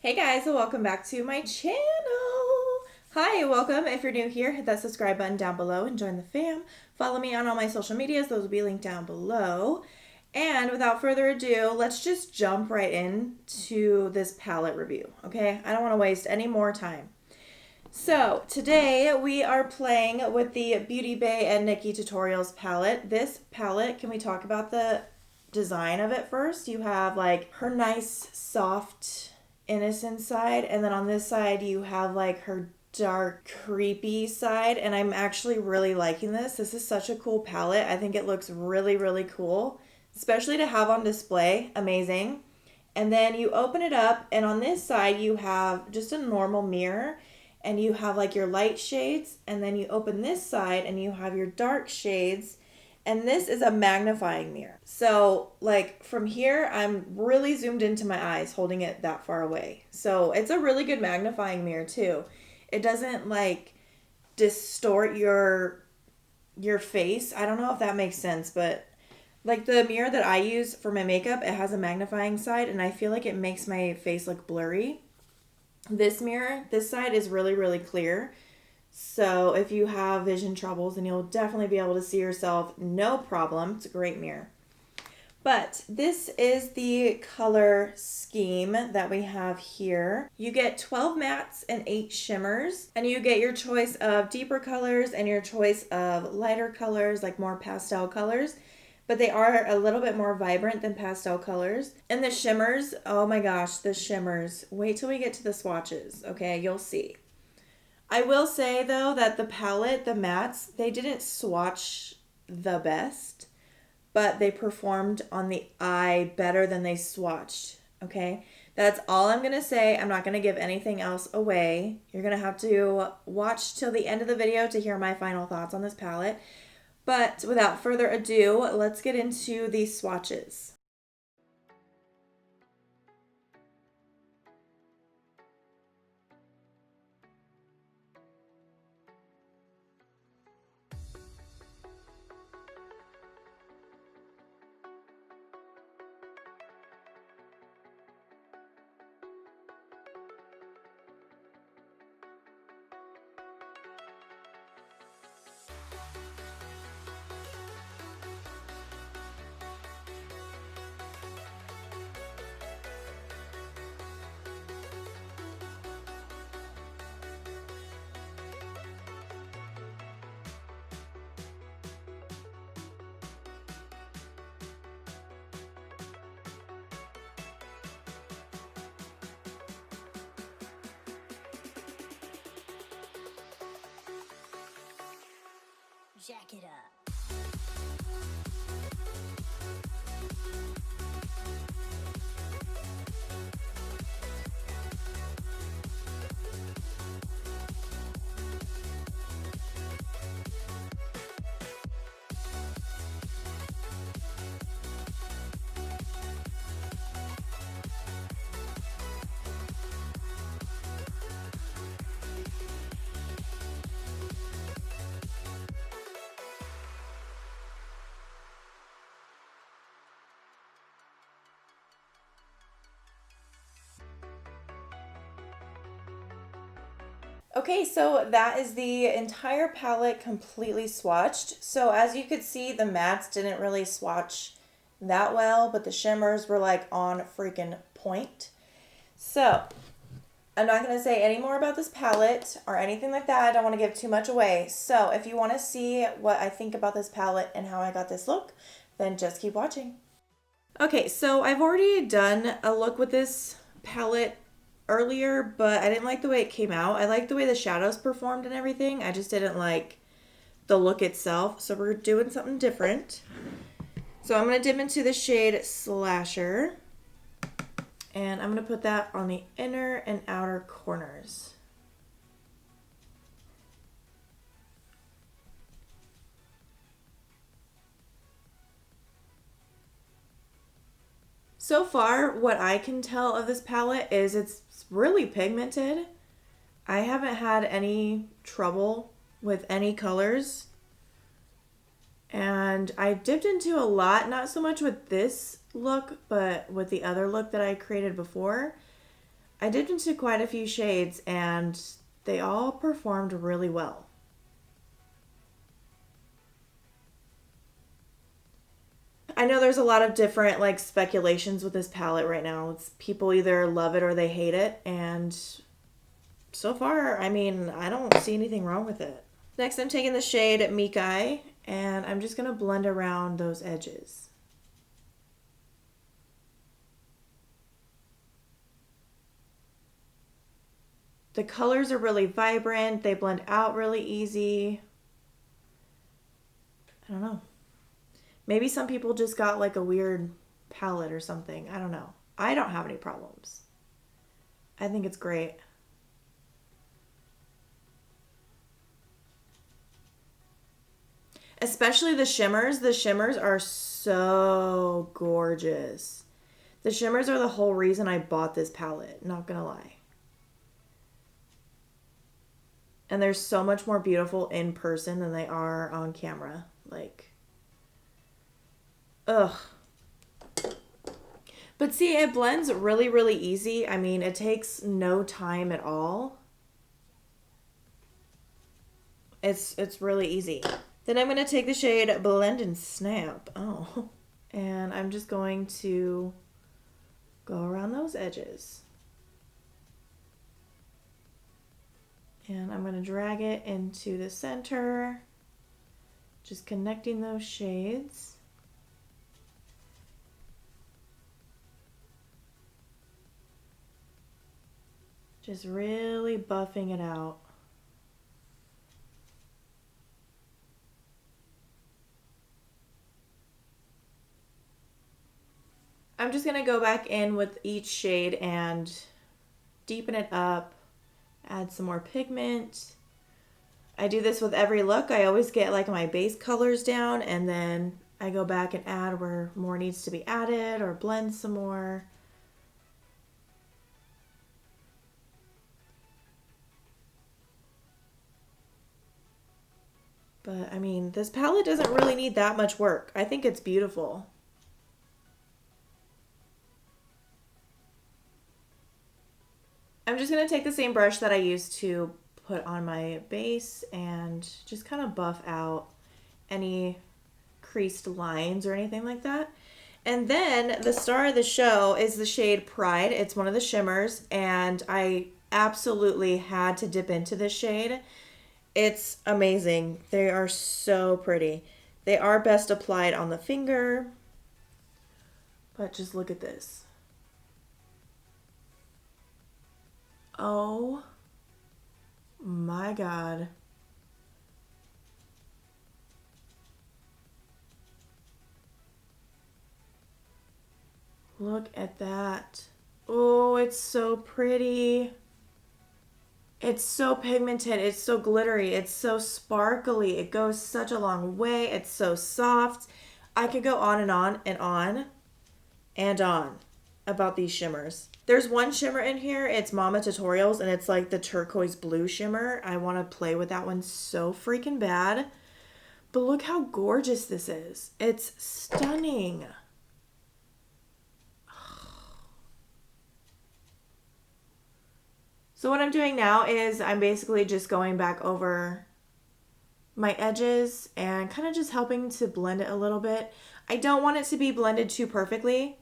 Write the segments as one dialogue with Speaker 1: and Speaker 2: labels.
Speaker 1: Hey guys, and welcome back to my channel. Hi, welcome. If you're new here, hit that subscribe button down below and join the fam. Follow me on all my social medias. Those will be linked down below. And without further ado, let's just jump right into this palette review, okay? I don't want to waste any more time. So today we are playing with the Beauty Bay and Nikki Tutorials palette. This palette, can we talk about the design of it first? You have like her nice, soft, innocent side, and then on this side you have like her dark, creepy side, and I'm actually really liking this. This is such a cool palette. I think it looks really, really cool, especially to have on display. Amazing. And then you open it up, and on this side you have just a normal mirror, and you have like your light shades, and then you open this side and you have your dark shades, and this is a magnifying mirror. So like from here, I'm really zoomed into my eyes holding it that far away. So it's a really good magnifying mirror too. It doesn't like distort your face. I don't know if that makes sense, but like the mirror that I use for my makeup, it has a magnifying side, and I feel like it makes my face look blurry. This mirror, this side is really, really clear. So if you have vision troubles, then you'll definitely be able to see yourself, no problem. It's a great mirror. But this is the color scheme that we have here. You get 12 mattes and 8 shimmers, and you get your choice of deeper colors and your choice of lighter colors, like more pastel colors. But they are a little bit more vibrant than pastel colors. And the shimmers, oh my gosh, the shimmers. Wait till we get to the swatches, okay? You'll see. I will say, though, that the palette, the mattes, they didn't swatch the best, but they performed on the eye better than they swatched, okay? That's all I'm going to say. I'm not going to give anything else away. You're going to have to watch till the end of the video to hear my final thoughts on this palette. But without further ado, let's get into these swatches.
Speaker 2: Jack it up.
Speaker 1: Okay, so that is the entire palette completely swatched. So as you could see, the mattes didn't really swatch that well, but the shimmers were like on freaking point. So I'm not going to say any more about this palette or anything like that. I don't want to give too much away. So if you want to see what I think about this palette and how I got this look, then just keep watching. Okay, so I've already done a look with this palette earlier, but I didn't like the way it came out. I liked the way the shadows performed and everything. I just didn't like the look itself. So we're doing something different. So I'm going to dip into the shade Slasher. And I'm going to put that on the inner and outer corners. So far, what I can tell of this palette is it's really pigmented. I haven't had any trouble with any colors. And I dipped into a lot, not so much with this look, but with the other look that I created before. I dipped into quite a few shades and they all performed really well. I know there's a lot of different like speculations with this palette right now. It's people either love it or they hate it, and so far, I mean, I don't see anything wrong with it. Next, I'm taking the shade Mikai, and I'm just going to blend around those edges. The colors are really vibrant. They blend out really easy. I don't know. Maybe some people just got like a weird palette or something. I don't know. I don't have any problems. I think it's great. Especially the shimmers. The shimmers are so gorgeous. The shimmers are the whole reason I bought this palette, not gonna lie. And they're so much more beautiful in person than they are on camera. Like, ugh. But see, it blends really, really easy. I mean, it takes no time at all. It's really easy. Then I'm going to take the shade Blend and Snap. Oh. And I'm just going to go around those edges. And I'm going to drag it into the center. Just connecting those shades. Just really buffing it out. I'm just going to go back in with each shade and deepen it up, add some more pigment. I do this with every look. I always get like my base colors down and then I go back and add where more needs to be added or blend some more. But I mean, this palette doesn't really need that much work. I think it's beautiful. I'm just going to take the same brush that I used to put on my base and just kind of buff out any creased lines or anything like that. And then the star of the show is the shade Pride. It's one of the shimmers, and I absolutely had to dip into this shade. It's amazing. They are so pretty. They are best applied on the finger, but just look at this. Oh my God. Look at that. Oh, it's so pretty. It's so pigmented. It's so glittery. It's so sparkly. It goes such a long way. It's so soft. I could go on and on and on and on about these shimmers. There's one shimmer in here. It's Mama Tutorials, and it's like the turquoise blue shimmer. I want to play with that one so freaking bad. But look how gorgeous this is. It's stunning. So what I'm doing now is I'm basically just going back over my edges and kind of just helping to blend it a little bit. I don't want it to be blended too perfectly.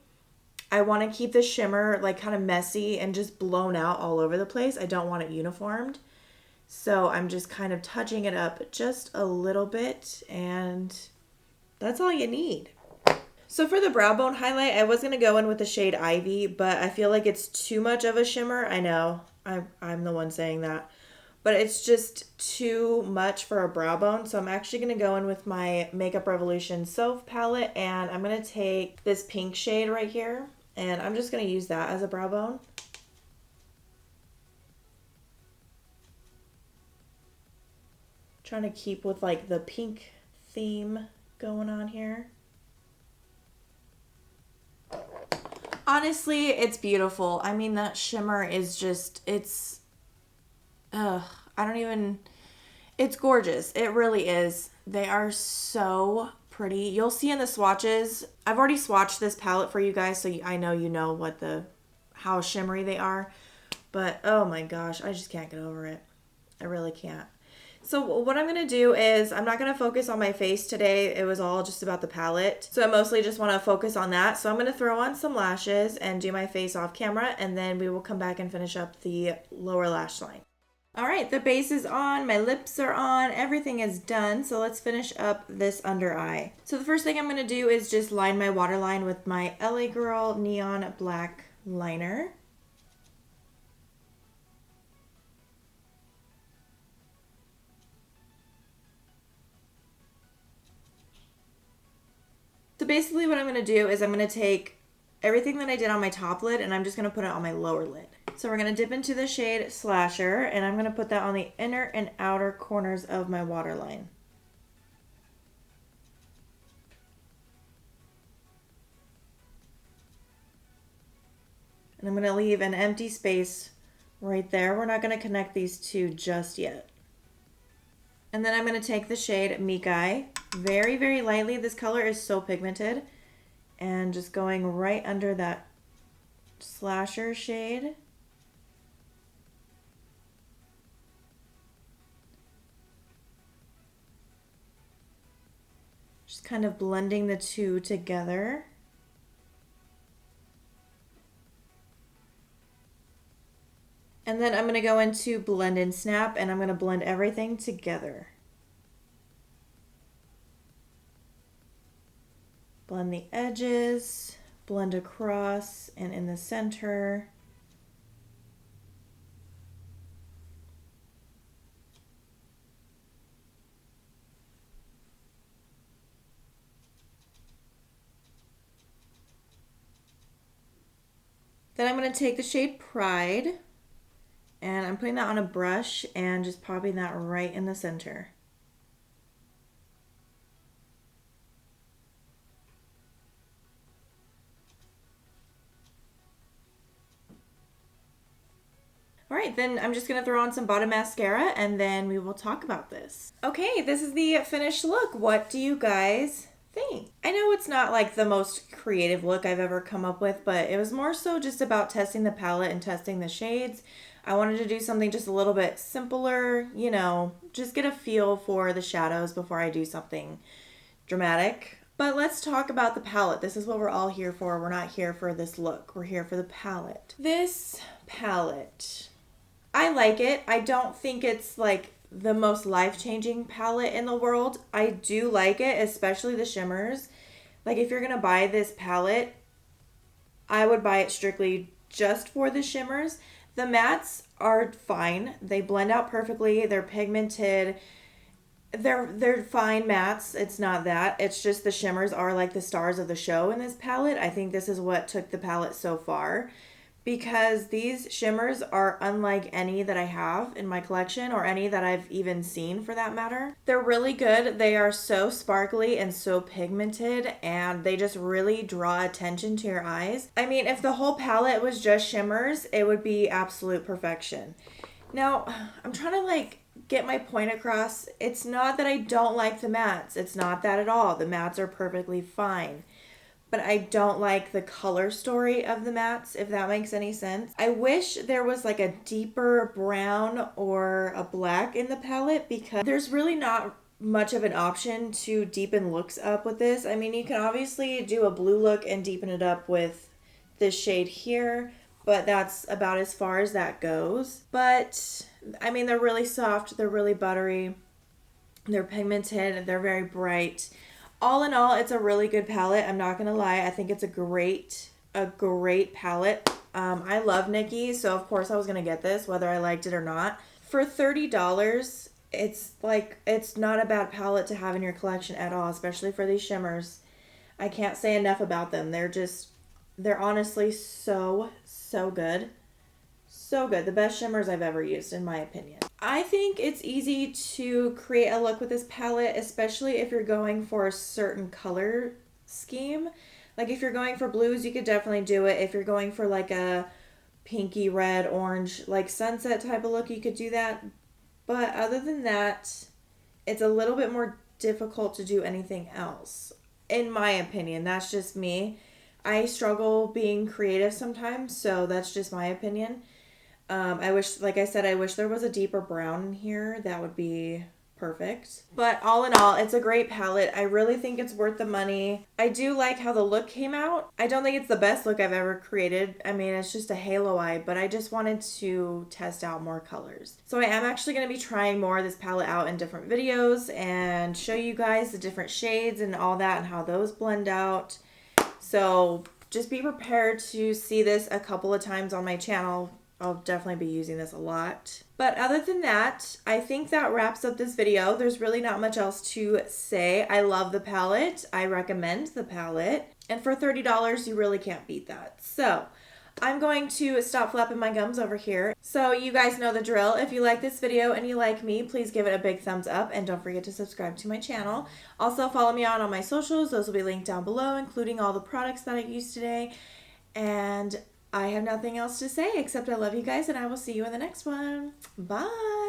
Speaker 1: I want to keep the shimmer like kind of messy and just blown out all over the place. I don't want it uniformed. So I'm just kind of touching it up just a little bit, and that's all you need. So for the brow bone highlight, I was going to go in with the shade Ivy, but I feel like it's too much of a shimmer. I know, I'm the one saying that. But it's just too much for a brow bone. So I'm actually going to go in with my Makeup Revolution Soph palette, and I'm going to take this pink shade right here, and I'm just going to use that as a brow bone. Trying to keep with like the pink theme going on here. Honestly, it's beautiful. I mean, that shimmer is just, it's gorgeous. It really is. They are so pretty. You'll see in the swatches, I've already swatched this palette for you guys, so I know you know how shimmery they are. But oh my gosh, I just can't get over it. I really can't. So what I'm going to do is I'm not going to focus on my face today. It was all just about the palette. So I mostly just want to focus on that. So I'm going to throw on some lashes and do my face off camera, and then we will come back and finish up the lower lash line. All right, the base is on, my lips are on, everything is done. So let's finish up this under eye. So the first thing I'm going to do is just line my waterline with my LA Girl Neon Black liner. So basically what I'm going to do is I'm going to take everything that I did on my top lid and I'm just going to put it on my lower lid. So we're going to dip into the shade Slasher and I'm going to put that on the inner and outer corners of my waterline. And I'm going to leave an empty space right there. We're not going to connect these two just yet. And then I'm going to take the shade Meek Eye very, very lightly. This color is so pigmented. And just going right under that Slasher shade. Just kind of blending the two together. And then I'm going to go into Blend and Snap and I'm going to blend everything together. Blend the edges, blend across and in the center. Then I'm going to take the shade Pride and I'm putting that on a brush and just popping that right in the center. All right, then I'm just gonna throw on some bottom mascara and then we will talk about this. Okay, this is the finished look. What do you guys think? I know it's not like the most creative look I've ever come up with, but it was more so just about testing the palette and testing the shades. I wanted to do something just a little bit simpler, you know, just get a feel for the shadows before I do something dramatic. But let's talk about the palette. This is what we're all here for. We're not here for this look. We're here for the palette. This palette, I like it. I don't think it's like the most life-changing palette in the world. I do like it, especially the shimmers. Like if you're gonna buy this palette, I would buy it strictly just for the shimmers. The mattes are fine. They blend out perfectly. They're pigmented. They're fine mattes. It's not that. It's just the shimmers are like the stars of the show in this palette. I think this is what took the palette so far, because these shimmers are unlike any that I have in my collection or any that I've even seen for that matter. They're really good. They are so sparkly and so pigmented and they just really draw attention to your eyes. I mean, if the whole palette was just shimmers, it would be absolute perfection. Now, I'm trying to like get my point across. It's not that I don't like the mattes. It's not that at all. The mattes are perfectly fine. But I don't like the color story of the mattes, if that makes any sense. I wish there was like a deeper brown or a black in the palette because there's really not much of an option to deepen looks up with this. I mean, you can obviously do a blue look and deepen it up with this shade here, but that's about as far as that goes. But I mean, they're really soft, they're really buttery, they're pigmented, they're very bright. All in all, it's a really good palette. I'm not gonna lie. I think it's a great palette. I love Nikki, so of course I was gonna get this, whether I liked it or not. For $30, it's like, it's not a bad palette to have in your collection at all, especially for these shimmers. I can't say enough about them. They're honestly so good. So good. The best shimmers I've ever used, in my opinion. I think it's easy to create a look with this palette, especially if you're going for a certain color scheme. Like if you're going for blues, you could definitely do it. If you're going for like a pinky red, orange, like sunset type of look, you could do that. But other than that, it's a little bit more difficult to do anything else. In my opinion, that's just me. I struggle being creative sometimes, so that's just my opinion. I wish, like I said, I wish there was a deeper brown in here. That would be perfect. But all in all, it's a great palette. I really think it's worth the money. I do like how the look came out. I don't think it's the best look I've ever created. I mean, it's just a halo eye, but I just wanted to test out more colors. So I am actually going to be trying more of this palette out in different videos and show you guys the different shades and all that and how those blend out. So just be prepared to see this a couple of times on my channel. I'll definitely be using this a lot. But other than that, I think that wraps up this video. There's really not much else to say. I love the palette. I recommend the palette. And for $30, you really can't beat that. So I'm going to stop flapping my gums over here. So you guys know the drill. If you like this video and you like me, please give it a big thumbs up and don't forget to subscribe to my channel. Also follow me on all my socials. Those will be linked down below, including all the products that I used today. And I have nothing else to say except I love you guys and I will see you in the next one. Bye.